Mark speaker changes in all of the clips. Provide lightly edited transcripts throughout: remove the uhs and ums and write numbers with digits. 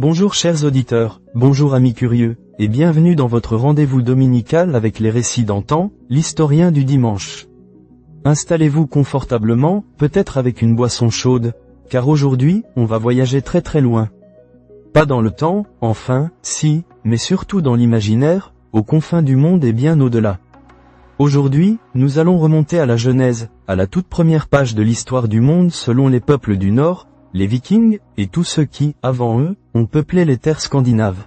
Speaker 1: Bonjour chers auditeurs, bonjour amis curieux, et bienvenue dans votre rendez-vous dominical avec les récits d'antan, l'historien du dimanche. Installez-vous confortablement, peut-être avec une boisson chaude, car aujourd'hui, on va voyager très très loin. Pas dans le temps, enfin, si, mais surtout dans l'imaginaire, aux confins du monde et bien au-delà. Aujourd'hui, nous allons remonter à la Genèse, à la toute première page de l'histoire du monde selon les peuples du Nord, les Vikings, et tous ceux qui, avant eux, ont peuplé les terres scandinaves.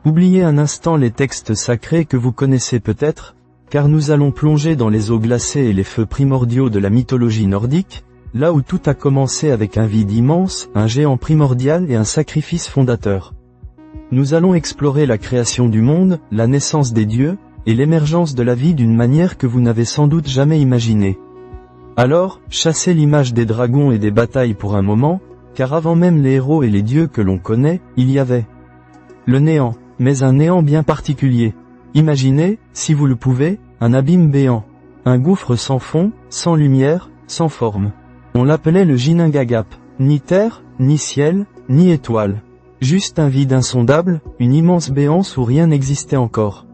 Speaker 1: Oubliez un instant les textes sacrés que vous connaissez peut-être, car nous allons plonger dans les eaux glacées et les feux primordiaux de la mythologie nordique, là où tout a commencé avec un vide immense, un géant primordial et un sacrifice fondateur. Nous allons explorer la création du monde, la naissance des dieux, et l'émergence de la vie d'une manière que vous n'avez sans doute jamais imaginée. Alors, chassez l'image des dragons et des batailles pour un moment, car avant même les héros et les dieux que l'on connaît, il y avait le néant, mais un néant bien particulier. Imaginez, si vous le pouvez, un abîme béant, un gouffre sans fond, sans lumière, sans forme. On l'appelait le Ginnungagap, ni terre, ni ciel, ni étoile. Juste un vide insondable, une immense béance où rien n'existait encore.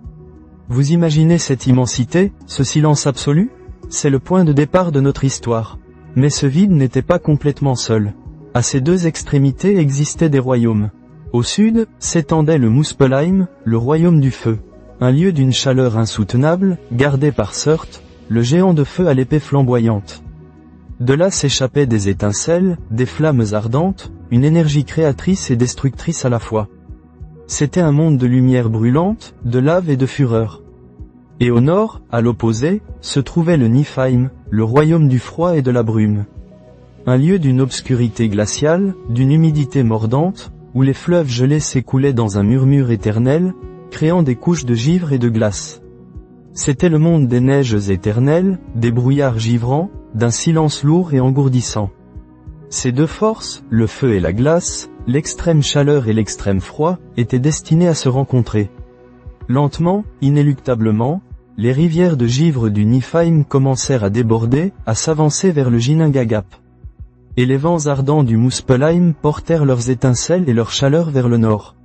Speaker 1: Vous imaginez cette immensité, ce silence absolu ? C'est le point de départ de notre histoire. Mais ce vide n'était pas complètement seul. À ses deux extrémités existaient des royaumes. Au sud, s'étendait le Muspelheim, le royaume du feu. Un lieu d'une chaleur insoutenable, gardé par Surt, le géant de feu à l'épée flamboyante. De là s'échappaient des étincelles, des flammes ardentes, une énergie créatrice et destructrice à la fois. C'était un monde de lumière brûlante, de lave et de fureur. Et au nord, à l'opposé, se trouvait le Niflheim, le royaume du froid et de la brume. Un lieu d'une obscurité glaciale, d'une humidité mordante, où les fleuves gelés s'écoulaient dans un murmure éternel, créant des couches de givre et de glace. C'était le monde des neiges éternelles, des brouillards givrants, d'un silence lourd et engourdissant. Ces deux forces, le feu et la glace, l'extrême chaleur et l'extrême froid, étaient destinées à se rencontrer. Lentement, inéluctablement, les rivières de givre du Niflheim commencèrent à déborder, à s'avancer vers le Ginnungagap. Et les vents ardents du Muspelheim portèrent leurs étincelles et leur chaleur vers le nord.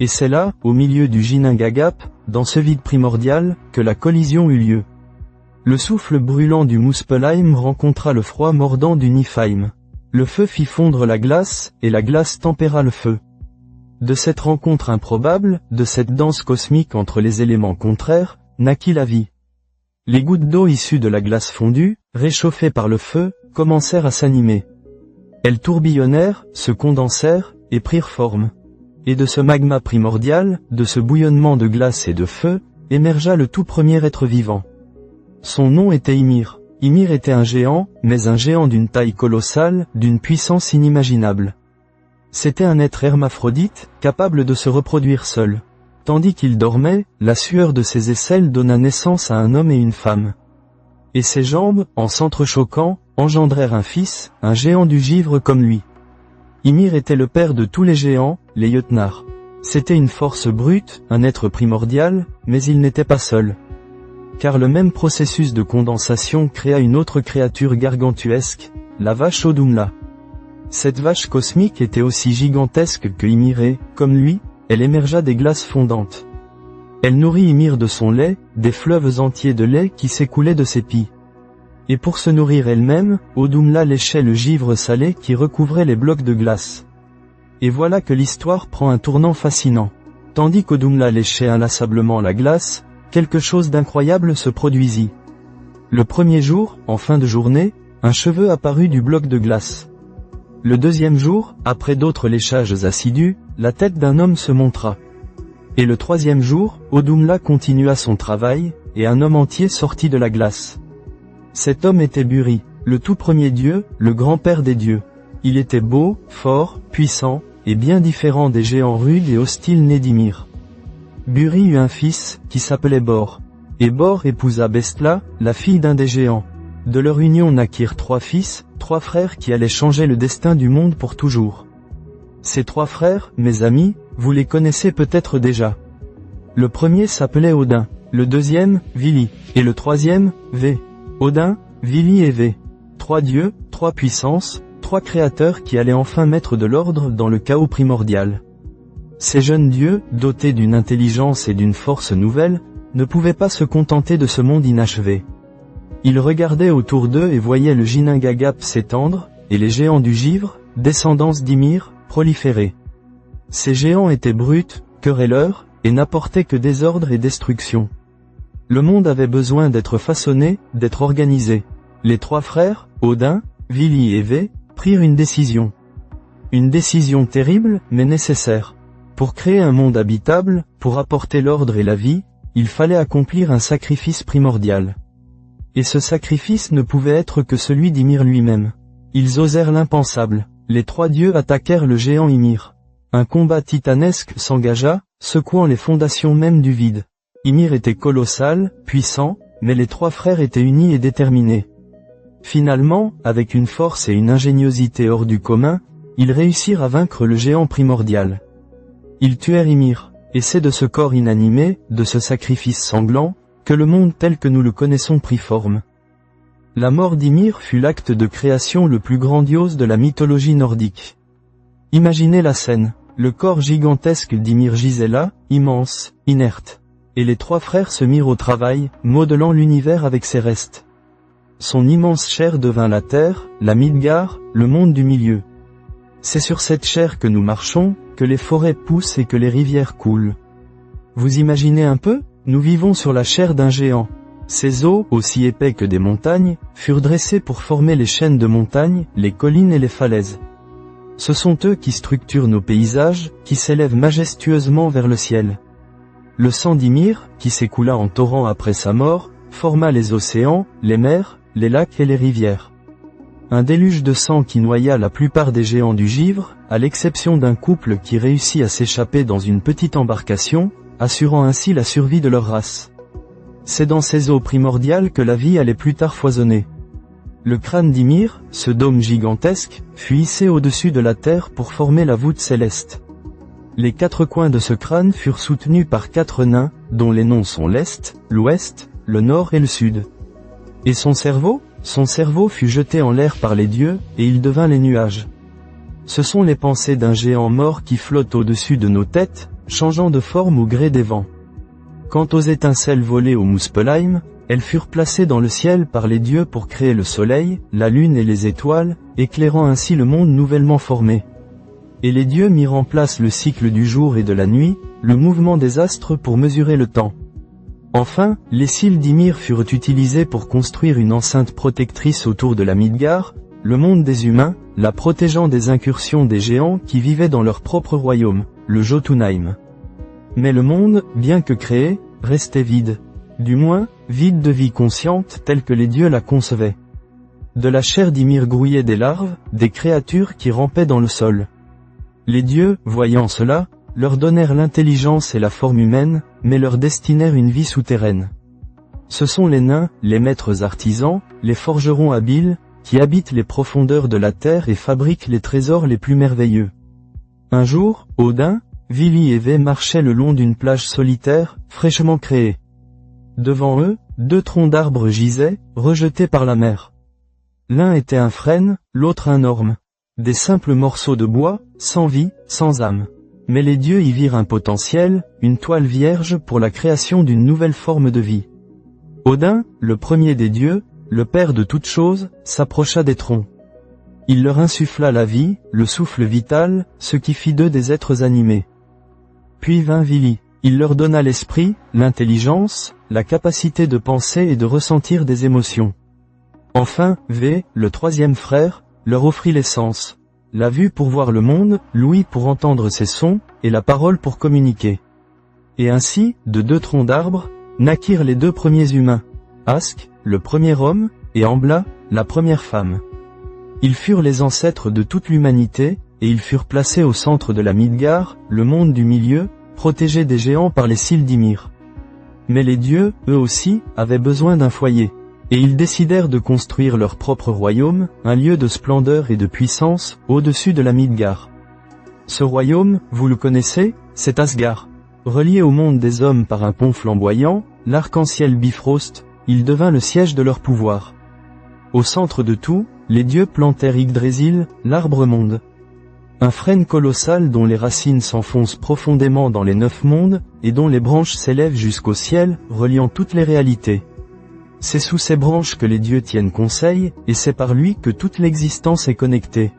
Speaker 1: Et c'est là, au milieu du Ginnungagap, dans ce vide primordial, que la collision eut lieu. Le souffle brûlant du Muspelheim rencontra le froid mordant du Niflheim. Le feu fit fondre la glace, et la glace tempéra le feu. De cette rencontre improbable, de cette danse cosmique entre les éléments contraires, naquit la vie. Les gouttes d'eau issues de la glace fondue, réchauffées par le feu, commencèrent à s'animer. Elles tourbillonnèrent, se condensèrent, et prirent forme. Et de ce magma primordial, de ce bouillonnement de glace et de feu, émergea le tout premier être vivant. Son nom était Ymir. Ymir était un géant, mais un géant d'une taille colossale, d'une puissance inimaginable. C'était un être hermaphrodite, capable de se reproduire seul. Tandis qu'il dormait, la sueur de ses aisselles donna naissance à un homme et une femme. Et ses jambes, en s'entrechoquant, engendrèrent un fils, un géant du givre comme lui. Ymir était le père de tous les géants, les Jötnar. C'était une force brute, un être primordial, mais il n'était pas seul. Car le même processus de condensation créa une autre créature gargantuesque, la vache Audumla. Cette vache cosmique était aussi gigantesque que Ymir et, comme lui, elle émergea des glaces fondantes. Elle nourrit Ymir de son lait, des fleuves entiers de lait qui s'écoulaient de ses pieds. Et pour se nourrir elle-même, Audumla léchait le givre salé qui recouvrait les blocs de glace. Et voilà que l'histoire prend un tournant fascinant. Tandis qu'Audumla léchait inlassablement la glace, quelque chose d'incroyable se produisit. Le premier jour, en fin de journée, un cheveu apparut du bloc de glace. Le deuxième jour, après d'autres léchages assidus, la tête d'un homme se montra. Et le troisième jour, Audumla continua son travail, et un homme entier sortit de la glace. Cet homme était Buri, le tout premier dieu, le grand-père des dieux. Il était beau, fort, puissant, et bien différent des géants rudes et hostiles nés d'Ymir. Buri eut un fils, qui s'appelait Bor. Et Bor épousa Bestla, la fille d'un des géants. De leur union naquirent 3 fils, 3 frères qui allaient changer le destin du monde pour toujours. Ces 3 frères, mes amis, vous les connaissez peut-être déjà. Le premier s'appelait Odin, le deuxième, Vili, et le troisième, Vé. Odin, Vili et Vé. 3 dieux, 3 puissances, 3 créateurs qui allaient enfin mettre de l'ordre dans le chaos primordial. Ces jeunes dieux, dotés d'une intelligence et d'une force nouvelle, ne pouvaient pas se contenter de ce monde inachevé. Ils regardaient autour d'eux et voyaient le Ginnungagap s'étendre, et les géants du givre, descendance d'Ymir, proliférer. Ces géants étaient bruts, querelleurs, et n'apportaient que désordre et destruction. Le monde avait besoin d'être façonné, d'être organisé. Les trois frères, Odin, Vili et Vé, prirent une décision. Une décision terrible, mais nécessaire. Pour créer un monde habitable, pour apporter l'ordre et la vie, il fallait accomplir un sacrifice primordial. Et ce sacrifice ne pouvait être que celui d'Ymir lui-même. Ils osèrent l'impensable. Les trois dieux attaquèrent le géant Ymir. Un combat titanesque s'engagea, secouant les fondations mêmes du vide. Ymir était colossal, puissant, mais les trois frères étaient unis et déterminés. Finalement, avec une force et une ingéniosité hors du commun, ils réussirent à vaincre le géant primordial. Ils tuèrent Ymir, et c'est de ce corps inanimé, de ce sacrifice sanglant, que le monde tel que nous le connaissons prit forme. La mort d'Ymir fut l'acte de création le plus grandiose de la mythologie nordique. Imaginez la scène, le corps gigantesque d'Ymir gisait là, immense, inerte. Et les trois frères se mirent au travail, modelant l'univers avec ses restes. Son immense chair devint la terre, la Midgard, le monde du milieu. C'est sur cette chair que nous marchons, que les forêts poussent et que les rivières coulent. Vous imaginez un peu? Nous vivons sur la chair d'un géant. Ces os, aussi épais que des montagnes, furent dressés pour former les chaînes de montagnes, les collines et les falaises. Ce sont eux qui structurent nos paysages, qui s'élèvent majestueusement vers le ciel. Le sang d'Ymir, qui s'écoula en torrent après sa mort, forma les océans, les mers, les lacs et les rivières. Un déluge de sang qui noya la plupart des géants du givre, à l'exception d'un couple qui réussit à s'échapper dans une petite embarcation, assurant ainsi la survie de leur race. C'est dans ces eaux primordiales que la vie allait plus tard foisonner. Le crâne d'Ymir, ce dôme gigantesque, fut hissé au-dessus de la terre pour former la voûte céleste. Les quatre coins de ce crâne furent soutenus par quatre nains, dont les noms sont l'Est, l'Ouest, le Nord et le Sud. Et son cerveau? Son cerveau fut jeté en l'air par les dieux, et il devint les nuages. Ce sont les pensées d'un géant mort qui flottent au-dessus de nos têtes, changeant de forme au gré des vents. Quant aux étincelles volées au Muspelheim, elles furent placées dans le ciel par les dieux pour créer le soleil, la lune et les étoiles, éclairant ainsi le monde nouvellement formé. Et les dieux mirent en place le cycle du jour et de la nuit, le mouvement des astres pour mesurer le temps. Enfin, les cils d'Ymir furent utilisés pour construire une enceinte protectrice autour de la Midgard, le monde des humains, la protégeant des incursions des géants qui vivaient dans leur propre royaume, le Jotunheim. Mais le monde, bien que créé, restait vide. Du moins, vide de vie consciente telle que les dieux la concevaient. De la chair d'Ymir grouillaient des larves, des créatures qui rampaient dans le sol. Les dieux, voyant cela, leur donnèrent l'intelligence et la forme humaine, mais leur destinèrent une vie souterraine. Ce sont les nains, les maîtres artisans, les forgerons habiles, qui habitent les profondeurs de la terre et fabriquent les trésors les plus merveilleux. Un jour, Odin, Vili et Vé marchaient le long d'une plage solitaire, fraîchement créée. Devant eux, deux troncs d'arbres gisaient, rejetés par la mer. L'un était un frêne, l'autre un orme. Des simples morceaux de bois, sans vie, sans âme. Mais les dieux y virent un potentiel, une toile vierge pour la création d'une nouvelle forme de vie. Odin, le premier des dieux, le père de toutes choses, s'approcha des troncs. Il leur insuffla la vie, le souffle vital, ce qui fit d'eux des êtres animés. Puis vint Vili. Il leur donna l'esprit, l'intelligence, la capacité de penser et de ressentir des émotions. Enfin, Vé, le troisième frère, leur offrit les sens. La vue pour voir le monde, l'ouïe pour entendre ses sons, et la parole pour communiquer. Et ainsi, de deux troncs d'arbres, naquirent les deux premiers humains. Ask, le premier homme, et Ambla, la première femme. Ils furent les ancêtres de toute l'humanité, et ils furent placés au centre de la Midgard, le monde du milieu, protégé des géants par les cils d'Ymir. Mais les dieux, eux aussi, avaient besoin d'un foyer. Et ils décidèrent de construire leur propre royaume, un lieu de splendeur et de puissance, au-dessus de la Midgard. Ce royaume, vous le connaissez, c'est Asgard. Relié au monde des hommes par un pont flamboyant, l'arc-en-ciel Bifrost, il devint le siège de leur pouvoir. Au centre de tout, les dieux plantèrent Yggdrasil, l'arbre-monde. Un frêne colossal dont les racines s'enfoncent profondément dans les 9 mondes, et dont les branches s'élèvent jusqu'au ciel, reliant toutes les réalités. C'est sous ces branches que les dieux tiennent conseil, et c'est par lui que toute l'existence est connectée.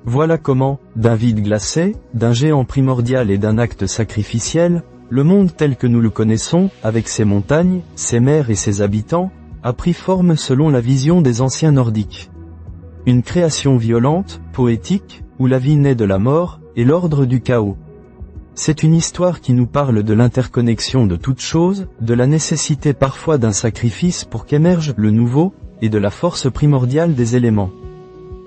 Speaker 1: Voilà comment, d'un vide glacé, d'un géant primordial et d'un acte sacrificiel, le monde tel que nous le connaissons, avec ses montagnes, ses mers et ses habitants, a pris forme selon la vision des anciens nordiques. Une création violente, poétique, où la vie naît de la mort, et l'ordre du chaos. C'est une histoire qui nous parle de l'interconnexion de toutes choses, de la nécessité parfois d'un sacrifice pour qu'émerge le nouveau, et de la force primordiale des éléments.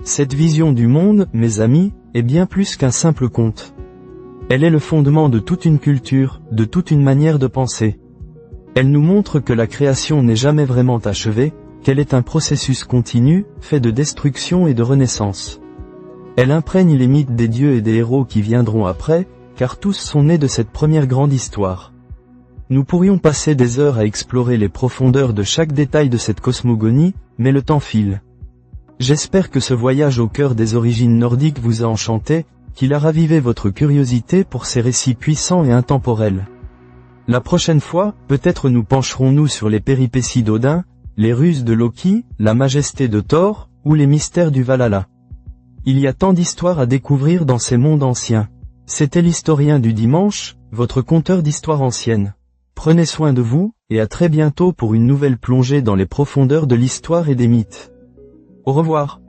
Speaker 1: Cette vision du monde, mes amis, est bien plus qu'un simple conte. Elle est le fondement de toute une culture, de toute une manière de penser. Elle nous montre que la création n'est jamais vraiment achevée, qu'elle est un processus continu, fait de destruction et de renaissance. Elle imprègne les mythes des dieux et des héros qui viendront après, car tous sont nés de cette première grande histoire. Nous pourrions passer des heures à explorer les profondeurs de chaque détail de cette cosmogonie, mais le temps file. J'espère que ce voyage au cœur des origines nordiques vous a enchanté, qu'il a ravivé votre curiosité pour ces récits puissants et intemporels. La prochaine fois, peut-être nous pencherons-nous sur les péripéties d'Odin, les ruses de Loki, la majesté de Thor, ou les mystères du Valhalla. Il y a tant d'histoires à découvrir dans ces mondes anciens. C'était l'historien du dimanche, votre conteur d'histoires anciennes. Prenez soin de vous, et à très bientôt pour une nouvelle plongée dans les profondeurs de l'histoire et des mythes. Au revoir.